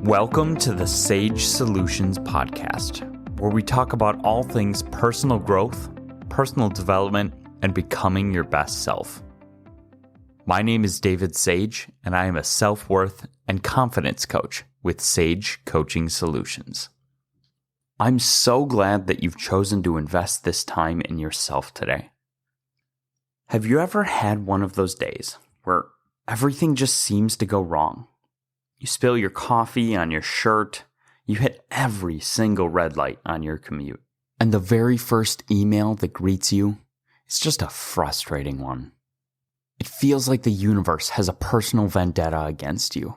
Welcome to the Sage Solutions Podcast, where we talk about all things personal growth, personal development, and becoming your best self. My name is David Sage, and I am a self-worth and confidence coach with Sage Coaching Solutions. I'm so glad that you've chosen to invest this time in yourself today. Have you ever had one of those days where everything just seems to go wrong? You spill your coffee on your shirt, you hit every single red light on your commute, and the very first email that greets you is just a frustrating one. It feels like the universe has a personal vendetta against you.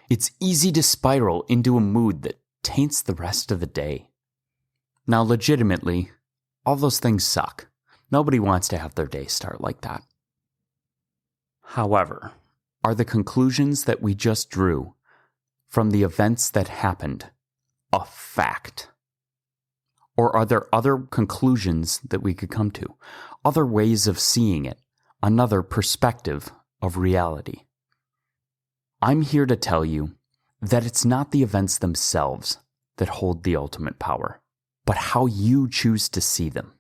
It's easy to spiral into a mood that taints the rest of the day. Now, legitimately, all those things suck. Nobody wants to have their day start like that. However, are the conclusions that we just drew from the events that happened a fact? Or are there other conclusions that we could come to? Other ways of seeing it? Another perspective of reality? I'm here to tell you that it's not the events themselves that hold the ultimate power, but how you choose to see them.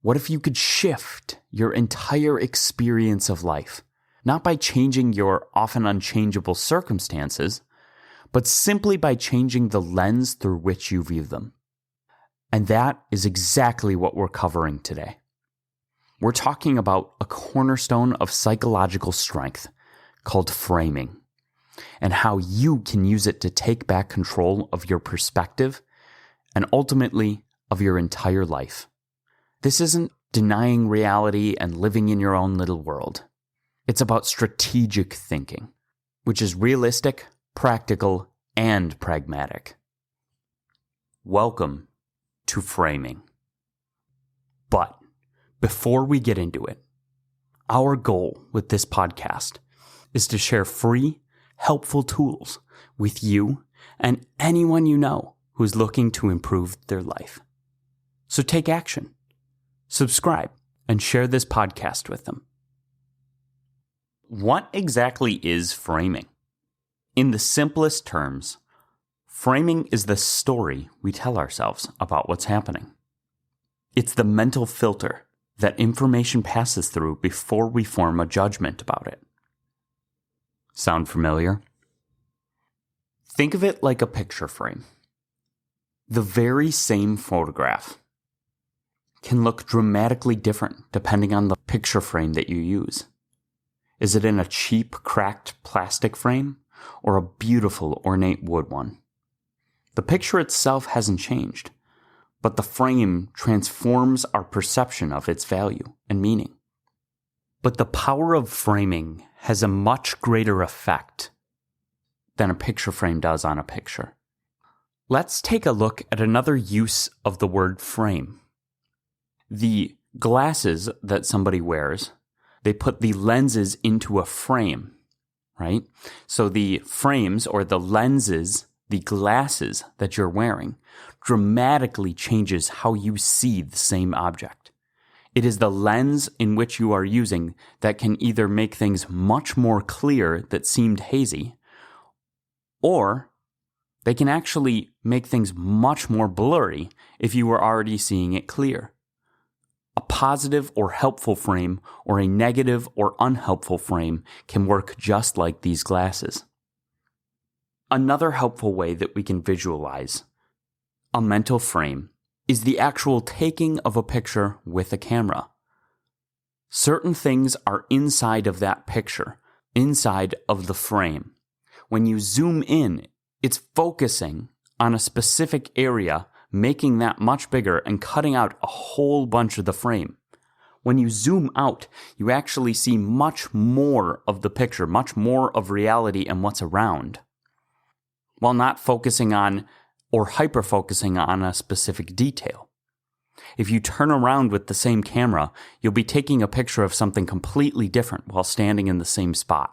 What if you could shift your entire experience of life? Not by changing your often unchangeable circumstances, but simply by changing the lens through which you view them. And that is exactly what we're covering today. We're talking about a cornerstone of psychological strength called framing, and how you can use it to take back control of your perspective and ultimately of your entire life. This isn't denying reality and living in your own little world. It's about strategic thinking, which is realistic, practical, and pragmatic. Welcome to framing. But before we get into it, our goal with this podcast is to share free, helpful tools with you and anyone you know who's looking to improve their life. So take action, subscribe, and share this podcast with them. What exactly is framing? In the simplest terms, framing is the story we tell ourselves about what's happening. It's the mental filter that information passes through before we form a judgment about it. Sound familiar? Think of it like a picture frame. The very same photograph can look dramatically different depending on the picture frame that you use. Is it in a cheap, cracked plastic frame or a beautiful, ornate wood one? The picture itself hasn't changed, but the frame transforms our perception of its value and meaning. But the power of framing has a much greater effect than a picture frame does on a picture. Let's take a look at another use of the word frame. The glasses that somebody wears, they put the lenses into a frame, right? So the frames or the lenses, the glasses that you're wearing, dramatically changes how you see the same object. It is the lens in which you are using that can either make things much more clear that seemed hazy, or they can actually make things much more blurry if you were already seeing it clear. A positive or helpful frame or a negative or unhelpful frame can work just like these glasses. Another helpful way that we can visualize a mental frame is the actual taking of a picture with a camera. Certain things are inside of that picture, inside of the frame. When you zoom in, it's focusing on a specific area, making that much bigger and cutting out a whole bunch of the frame. When you zoom out, you actually see much more of the picture, much more of reality and what's around, while not focusing on or hyper-focusing on a specific detail. If you turn around with the same camera, you'll be taking a picture of something completely different while standing in the same spot.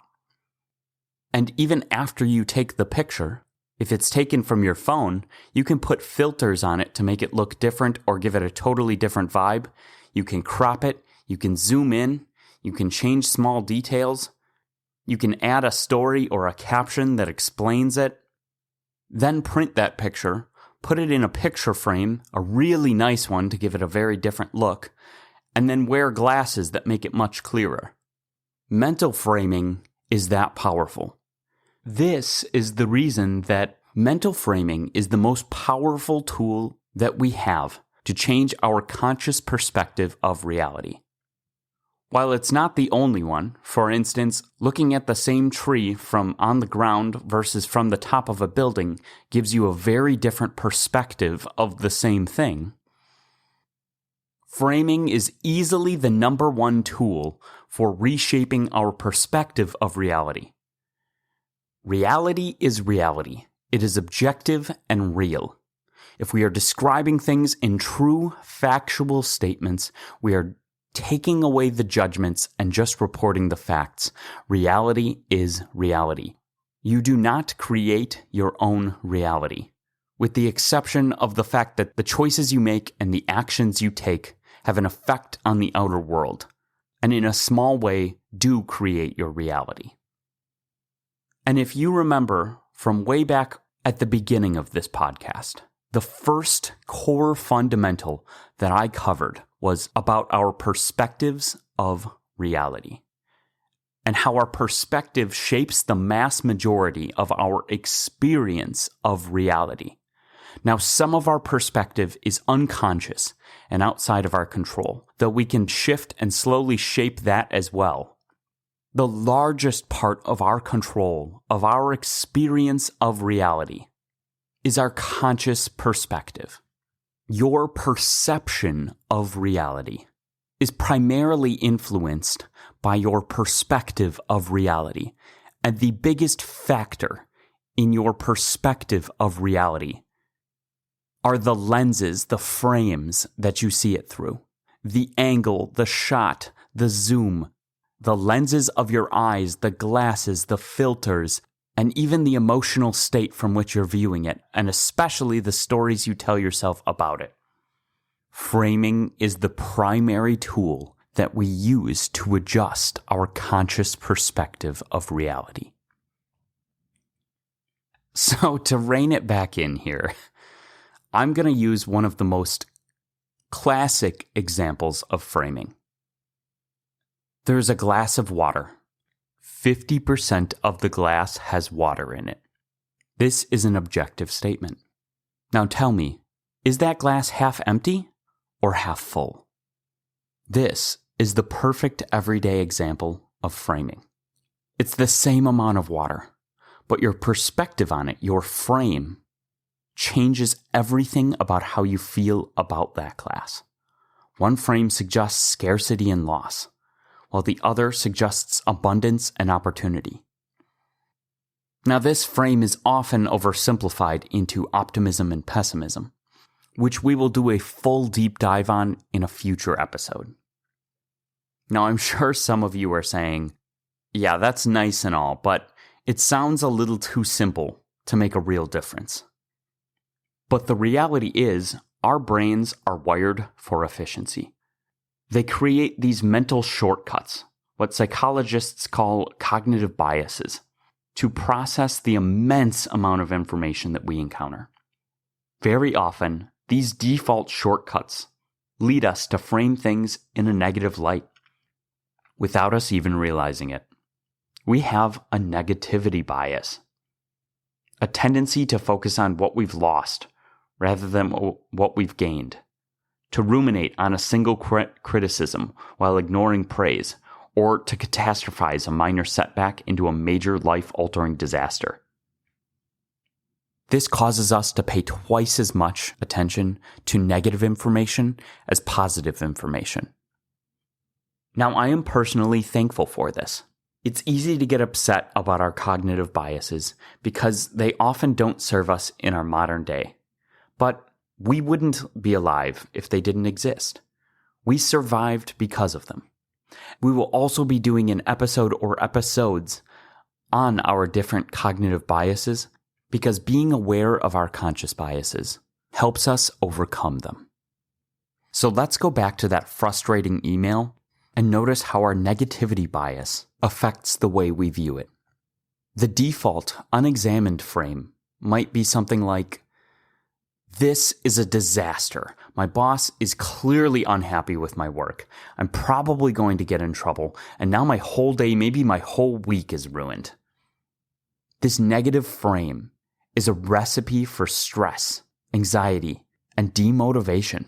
And even after you take the picture, if it's taken from your phone, you can put filters on it to make it look different or give it a totally different vibe. You can crop it, you can zoom in, you can change small details, you can add a story or a caption that explains it. Then print that picture, put it in a picture frame, a really nice one to give it a very different look, and then wear glasses that make it much clearer. Mental framing is that powerful. This is the reason that mental framing is the most powerful tool that we have to change our conscious perspective of reality. While it's not the only one, for instance, looking at the same tree from on the ground versus from the top of a building gives you a very different perspective of the same thing. Framing is easily the number one tool for reshaping our perspective of reality. Reality is reality. It is objective and real. If we are describing things in true, factual statements, we are taking away the judgments and just reporting the facts. Reality is reality. You do not create your own reality, with the exception of the fact that the choices you make and the actions you take have an effect on the outer world, and in a small way do create your reality. And if you remember from way back at the beginning of this podcast, the first core fundamental that I covered was about our perspectives of reality and how our perspective shapes the mass majority of our experience of reality. Now, some of our perspective is unconscious and outside of our control, though we can shift and slowly shape that as well. The largest part of our control, of our experience of reality, is our conscious perspective. Your perception of reality is primarily influenced by your perspective of reality, and the biggest factor in your perspective of reality are the lenses, the frames that you see it through, the angle, the shot, the zoom, the lenses of your eyes, the glasses, the filters, and even the emotional state from which you're viewing it, and especially the stories you tell yourself about it. Framing is the primary tool that we use to adjust our conscious perspective of reality. So to rein it back in here, I'm going to use one of the most classic examples of framing. There's a glass of water. 50% of the glass has water in it. This is an objective statement. Now tell me, is that glass half empty or half full? This is the perfect everyday example of framing. It's the same amount of water, but your perspective on it, your frame, changes everything about how you feel about that glass. One frame suggests scarcity and loss, while the other suggests abundance and opportunity. Now, this frame is often oversimplified into optimism and pessimism, which we will do a full deep dive on in a future episode. Now, I'm sure some of you are saying, yeah, that's nice and all, but it sounds a little too simple to make a real difference. But the reality is, our brains are wired for efficiency. They create these mental shortcuts, what psychologists call cognitive biases, to process the immense amount of information that we encounter. Very often, these default shortcuts lead us to frame things in a negative light, without us even realizing it. We have a negativity bias, a tendency to focus on what we've lost rather than what we've gained, to ruminate on a single criticism while ignoring praise, or to catastrophize a minor setback into a major life-altering disaster. This causes us to pay twice as much attention to negative information as positive information. Now, I am personally thankful for this. It's easy to get upset about our cognitive biases because they often don't serve us in our modern day. But we wouldn't be alive if they didn't exist. We survived because of them. We will also be doing an episode or episodes on our different cognitive biases because being aware of our conscious biases helps us overcome them. So let's go back to that frustrating email and notice how our negativity bias affects the way we view it. The default, unexamined frame might be something like, "This is a disaster. My boss is clearly unhappy with my work. I'm probably going to get in trouble, and now my whole day, maybe my whole week is ruined." This negative frame is a recipe for stress, anxiety, and demotivation.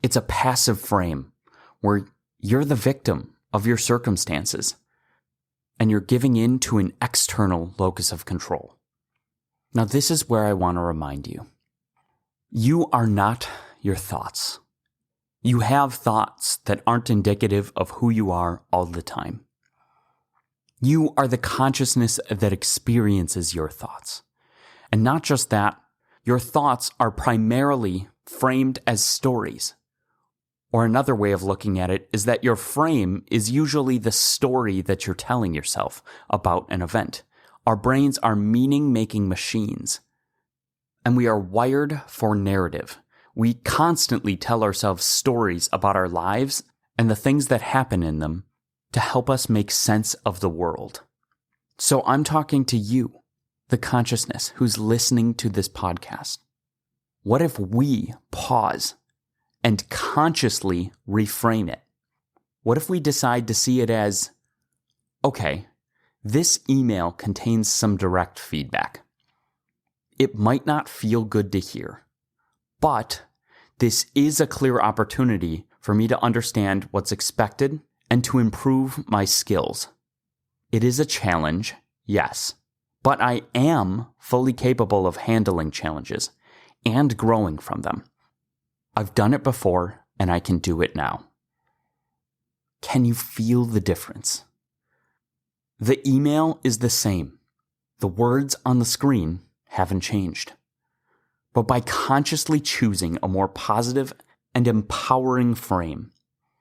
It's a passive frame where you're the victim of your circumstances, and you're giving in to an external locus of control. Now, this is where I want to remind you. You are not your thoughts. You have thoughts that aren't indicative of who you are all the time. You are the consciousness that experiences your thoughts. And not just that, your thoughts are primarily framed as stories. Or another way of looking at it is that your frame is usually the story that you're telling yourself about an event. Our brains are meaning-making machines, and we are wired for narrative. We constantly tell ourselves stories about our lives and the things that happen in them to help us make sense of the world. So I'm talking to you, the consciousness who's listening to this podcast. What if we pause and consciously reframe it? What if we decide to see it as, okay, this email contains some direct feedback. It might not feel good to hear, but this is a clear opportunity for me to understand what's expected and to improve my skills. It is a challenge, yes, but I am fully capable of handling challenges and growing from them. I've done it before, and I can do it now. Can you feel the difference? The email is the same. The words on the screen haven't changed. But by consciously choosing a more positive and empowering frame,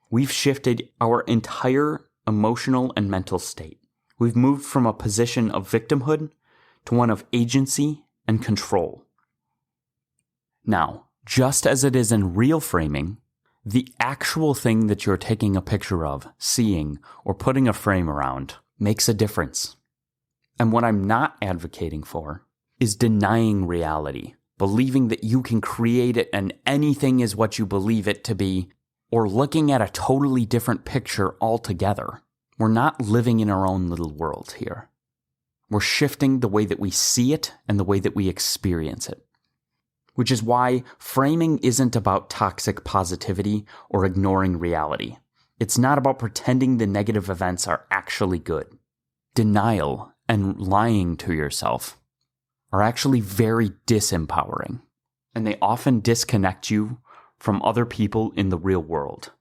we've shifted our entire emotional and mental state. We've moved from a position of victimhood to one of agency and control. Now, just as it is in real framing, the actual thing that you're taking a picture of, seeing, or putting a frame around makes a difference. And what I'm not advocating for is denying reality, believing that you can create it and anything is what you believe it to be, or looking at a totally different picture altogether. We're not living in our own little world here. We're shifting the way that we see it and the way that we experience it. Which is why framing isn't about toxic positivity or ignoring reality. It's not about pretending the negative events are actually good. Denial and lying to yourself are actually very disempowering, and they often disconnect you from other people in the real world.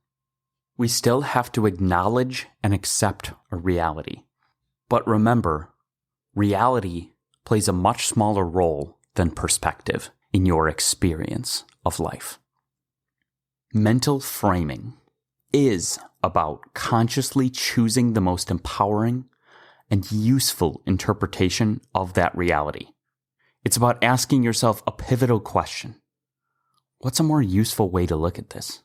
We still have to acknowledge and accept a reality. But remember, reality plays a much smaller role than perspective in your experience of life. Mental framing is about consciously choosing the most empowering and useful interpretation of that reality. It's about asking yourself a pivotal question. What's a more useful way to look at this?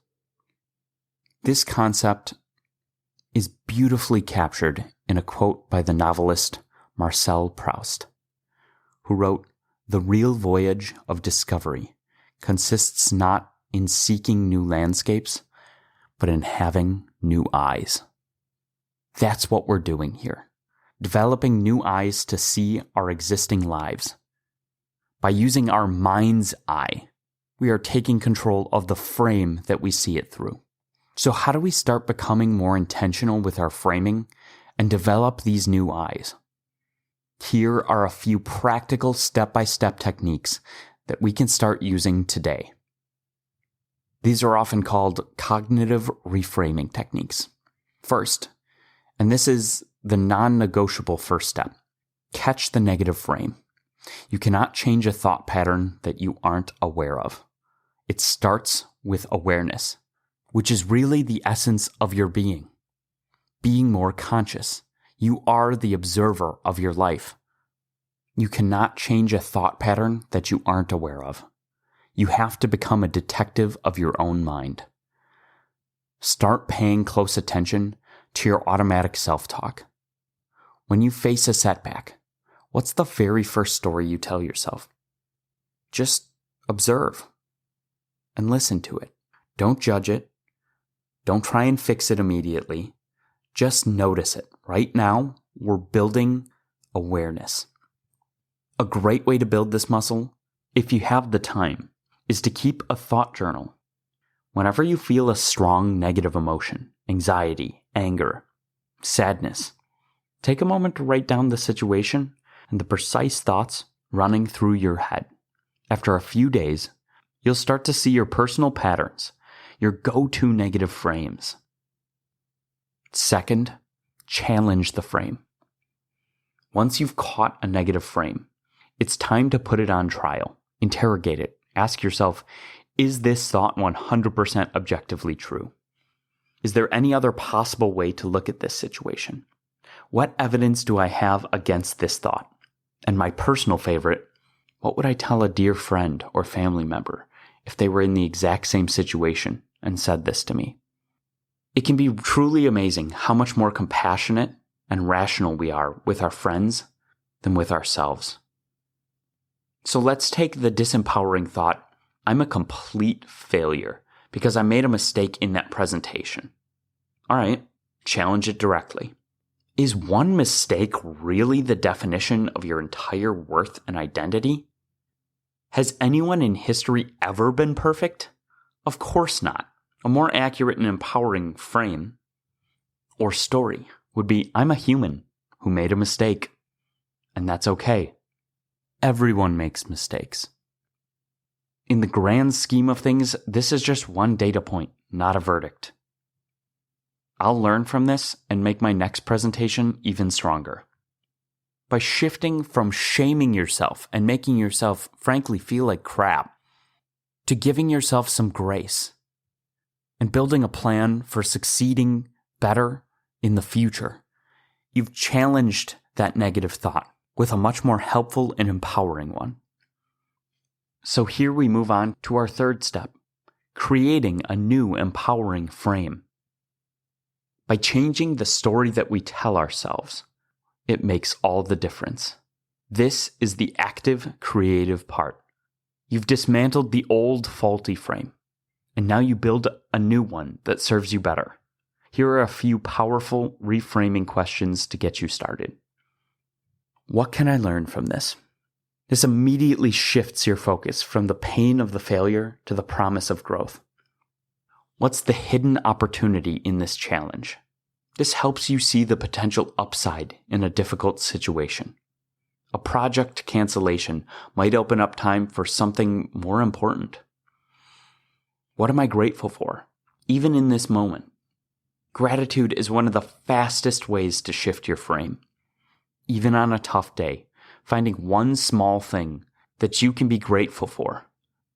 This concept is beautifully captured in a quote by the novelist Marcel Proust, who wrote, "The real voyage of discovery consists not in seeking new landscapes, but in having new eyes." That's what we're doing here, developing new eyes to see our existing lives. By using our mind's eye, we are taking control of the frame that we see it through. So how do we start becoming more intentional with our framing and develop these new eyes? Here are a few practical step-by-step techniques that we can start using today. These are often called cognitive reframing techniques. First, and this is the non-negotiable first step, catch the negative frame. You cannot change a thought pattern that you aren't aware of. It starts with awareness, which is really the essence of your being. Being more conscious. You are the observer of your life. You cannot change a thought pattern that you aren't aware of. You have to become a detective of your own mind. Start paying close attention to your automatic self-talk. When you face a setback, What's the very first story you tell yourself? Just observe and listen to it. Don't judge it. Don't try and fix it immediately. Just notice it. Right now, we're building awareness. A great way to build this muscle, if you have the time, is to keep a thought journal. Whenever you feel a strong negative emotion, anxiety, anger, sadness, take a moment to write down the situation and the precise thoughts running through your head. After a few days, you'll start to see your personal patterns, your go-to negative frames. Second, challenge the frame. Once you've caught a negative frame, it's time to put it on trial. Interrogate it. Ask yourself, is this thought 100% objectively true? Is there any other possible way to look at this situation? What evidence do I have against this thought? And my personal favorite, what would I tell a dear friend or family member if they were in the exact same situation and said this to me? It can be truly amazing how much more compassionate and rational we are with our friends than with ourselves. So let's take the disempowering thought, I'm a complete failure because I made a mistake in that presentation. All right, challenge it directly. Is one mistake really the definition of your entire worth and identity? Has anyone in history ever been perfect? Of course not. A more accurate and empowering frame or story would be, I'm a human who made a mistake, and that's okay. Everyone makes mistakes. In the grand scheme of things, this is just one data point, not a verdict. I'll learn from this and make my next presentation even stronger. By shifting from shaming yourself and making yourself frankly feel like crap to giving yourself some grace and building a plan for succeeding better in the future, you've challenged that negative thought with a much more helpful and empowering one. So here we move on to our third step, creating a new empowering frame. By changing the story that we tell ourselves, it makes all the difference. This is the active, creative part. You've dismantled the old faulty frame, and now you build a new one that serves you better. Here are a few powerful reframing questions to get you started. What can I learn from this? This immediately shifts your focus from the pain of the failure to the promise of growth. What's the hidden opportunity in this challenge? This helps you see the potential upside in a difficult situation. A project cancellation might open up time for something more important. What am I grateful for, even in this moment? Gratitude is one of the fastest ways to shift your frame. Even on a tough day, finding one small thing that you can be grateful for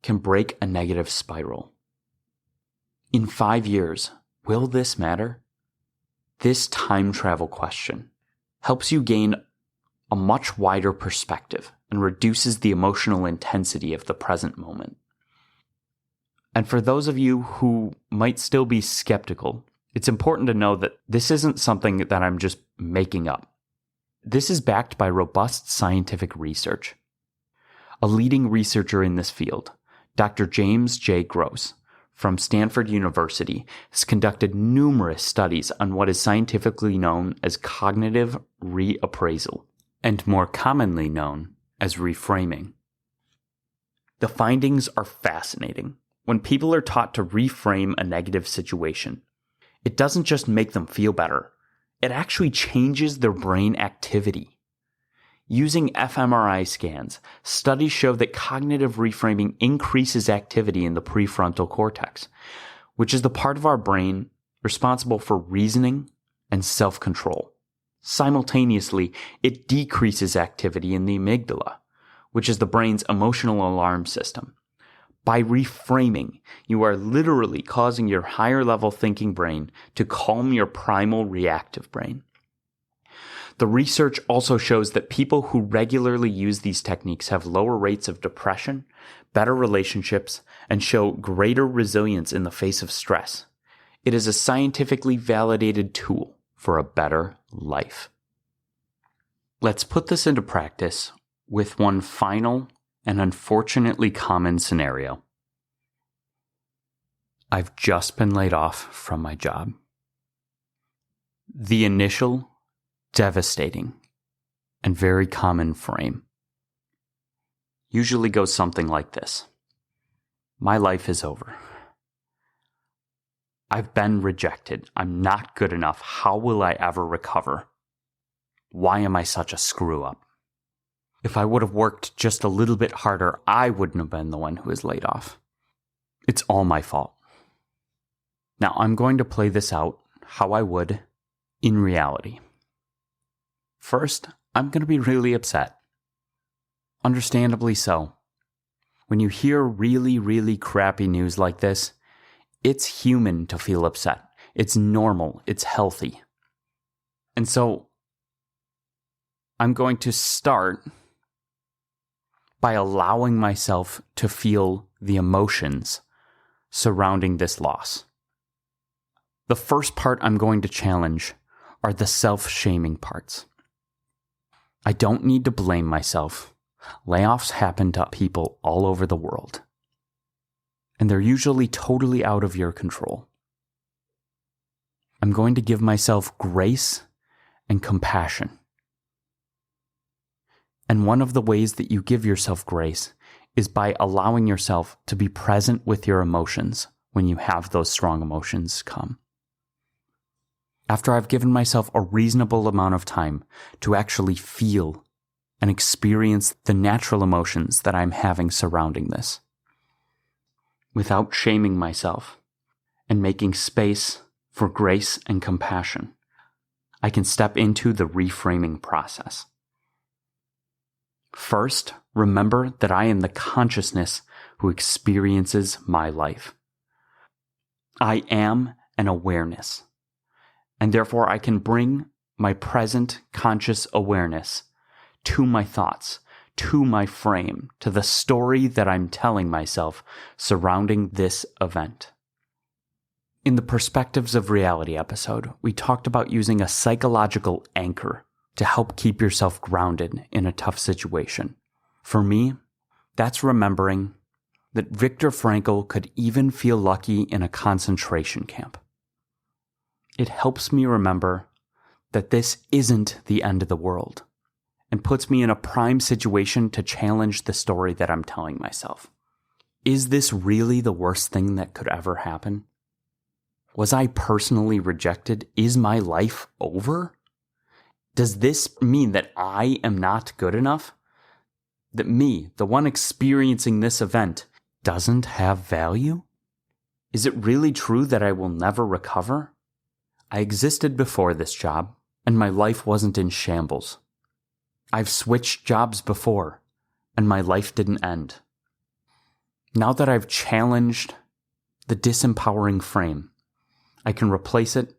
can break a negative spiral. In 5 years, will this matter? This time travel question helps you gain a much wider perspective and reduces the emotional intensity of the present moment. And for those of you who might still be skeptical, it's important to know that this isn't something that I'm just making up. This is backed by robust scientific research. A leading researcher in this field, Dr. James J. Gross, from Stanford University, has conducted numerous studies on what is scientifically known as cognitive reappraisal, and more commonly known as reframing. The findings are fascinating. When people are taught to reframe a negative situation, it doesn't just make them feel better, it actually changes their brain activity. Using fMRI scans, studies show that cognitive reframing increases activity in the prefrontal cortex, which is the part of our brain responsible for reasoning and self-control. Simultaneously, it decreases activity in the amygdala, which is the brain's emotional alarm system. By reframing, you are literally causing your higher-level thinking brain to calm your primal reactive brain. The research also shows that people who regularly use these techniques have lower rates of depression, better relationships, and show greater resilience in the face of stress. It is a scientifically validated tool for a better life. Let's put this into practice with one final and unfortunately common scenario. I've just been laid off from my job. The initial, devastating, and very common frame usually goes something like this. My life is over. I've been rejected. I'm not good enough. How will I ever recover? Why am I such a screw up? If I would have worked just a little bit harder, I wouldn't have been the one who was laid off. It's all my fault. Now I'm going to play this out how I would in reality. First, I'm going to be really upset. Understandably so. When you hear really, really crappy news like this, it's human to feel upset. It's normal. It's healthy. And so, I'm going to start by allowing myself to feel the emotions surrounding this loss. The first part I'm going to challenge are the self-shaming parts. I don't need to blame myself. Layoffs happen to people all over the world, and they're usually totally out of your control. I'm going to give myself grace and compassion. And one of the ways that you give yourself grace is by allowing yourself to be present with your emotions when you have those strong emotions come. After I've given myself a reasonable amount of time to actually feel and experience the natural emotions that I'm having surrounding this, without shaming myself and making space for grace and compassion, I can step into the reframing process. First, remember that I am the consciousness who experiences my life. I am an awareness, and therefore I can bring my present conscious awareness to my thoughts, to my frame, to the story that I'm telling myself surrounding this event. In the Perspectives of Reality episode, we talked about using a psychological anchor to help keep yourself grounded in a tough situation. For me, that's remembering that Viktor Frankl could even feel lucky in a concentration camp. It helps me remember that this isn't the end of the world, and puts me in a prime situation to challenge the story that I'm telling myself. Is this really the worst thing that could ever happen? Was I personally rejected? Is my life over? Does this mean that I am not good enough? That me, the one experiencing this event, doesn't have value? Is it really true that I will never recover? I existed before this job, and my life wasn't in shambles. I've switched jobs before, and my life didn't end. Now that I've challenged the disempowering frame, I can replace it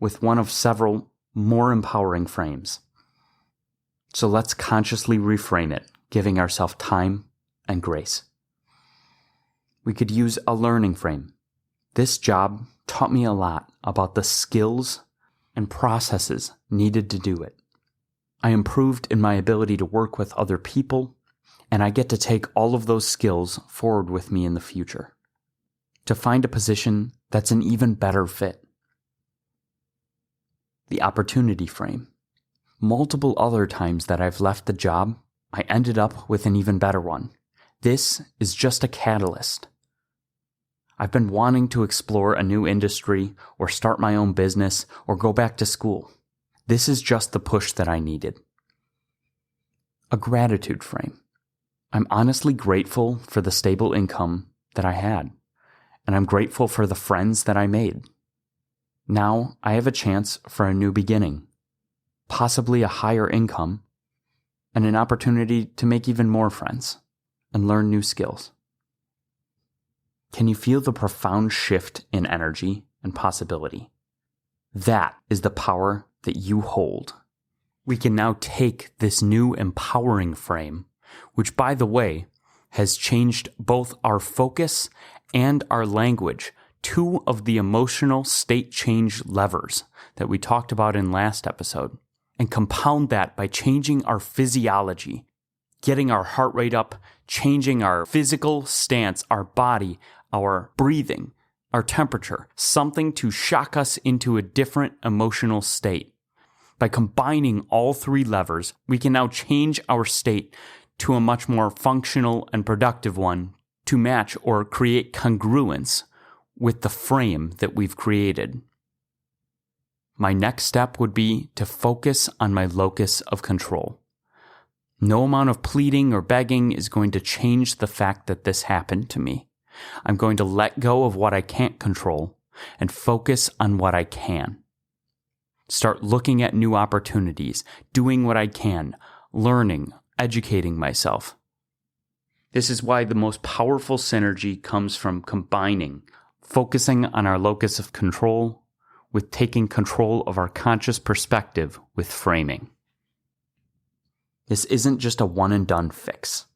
with one of several more empowering frames. So let's consciously reframe it, giving ourselves time and grace. We could use a learning frame. This job taught me a lot about the skills and processes needed to do it. I improved in my ability to work with other people, and I get to take all of those skills forward with me in the future to find a position that's an even better fit. The opportunity frame. Multiple other times that I've left the job, I ended up with an even better one. This is just a catalyst. I've been wanting to explore a new industry or start my own business or go back to school. This is just the push that I needed. A gratitude frame. I'm honestly grateful for the stable income that I had, and I'm grateful for the friends that I made. Now I have a chance for a new beginning, possibly a higher income, and an opportunity to make even more friends and learn new skills. Can you feel the profound shift in energy and possibility? That is the power that you hold. We can now take this new empowering frame, which, by the way, has changed both our focus and our language, two of the emotional state change levers that we talked about in last episode. and compound that by changing our physiology, getting our heart rate up, changing our physical stance, our body, our breathing, our temperature, something to shock us into a different emotional state. By combining all three levers, we can now change our state to a much more functional and productive one to match or create congruence with the frame that we've created. My next step would be to focus on my locus of control. No amount of pleading or begging is going to change the fact that this happened to me. I'm going to let go of what I can't control and focus on what I can. Start looking at new opportunities, doing what I can, learning, educating myself. This is why the most powerful synergy comes from combining, focusing on our locus of control with taking control of our conscious perspective with framing. This isn't just a one and done fix.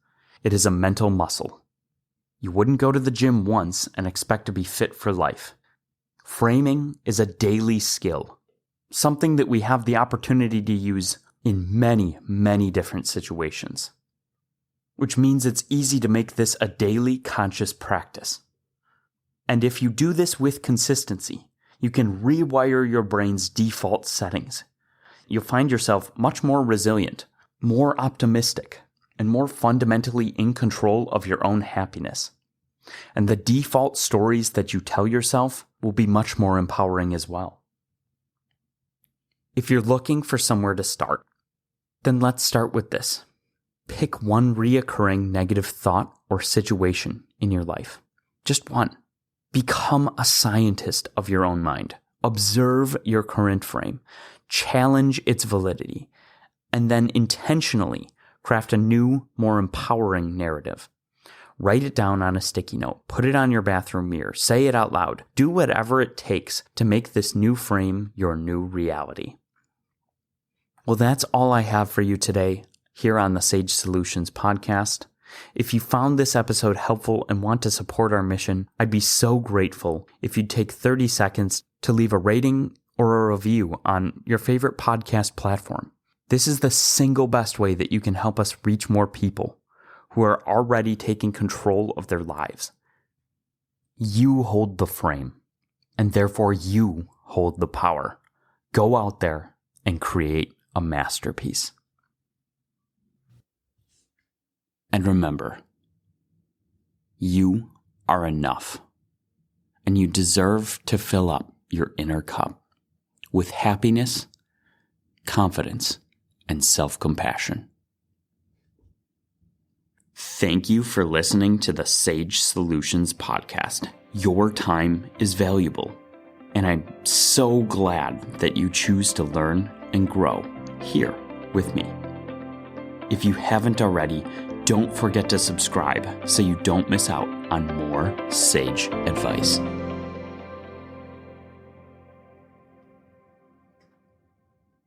It is a mental muscle. You wouldn't go to the gym once and expect to be fit for life. Framing is a daily skill, something that we have the opportunity to use in many, many different situations, which means it's easy to make this a daily conscious practice. And if you do this with consistency, you can rewire your brain's default settings. You'll find yourself much more resilient, more optimistic, and more fundamentally in control of your own happiness. And the default stories that you tell yourself will be much more empowering as well. If you're looking for somewhere to start, then let's start with this. Pick one reoccurring negative thought or situation in your life. Just one. Become a scientist of your own mind. Observe your current frame. Challenge its validity. And then intentionally craft a new, more empowering narrative. Write it down on a sticky note. Put it on your bathroom mirror. Say it out loud. Do whatever it takes to make this new frame your new reality. Well, that's all I have for you today here on the Sage Solutions podcast. If you found this episode helpful and want to support our mission, I'd be so grateful if you'd take 30 seconds to leave a rating or a review on your favorite podcast platform. This is the single best way that you can help us reach more people who are already taking control of their lives. You hold the frame, and therefore you hold the power. Go out there and create a masterpiece. And remember, you are enough, and you deserve to fill up your inner cup with happiness, confidence, and self-compassion. Thank you for listening to the Sage Solutions podcast. Your time is valuable, and I'm so glad that you choose to learn and grow here with me. If you haven't already, don't forget to subscribe so you don't miss out on more sage advice.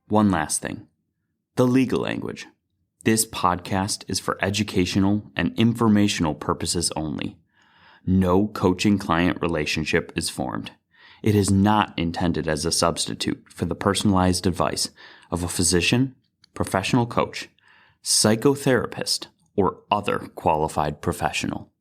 One last thing. The legal language. This podcast is for educational and informational purposes only. No coaching-client relationship is formed. It is not intended as a substitute for the personalized advice of a physician, professional coach, psychotherapist, or other qualified professional.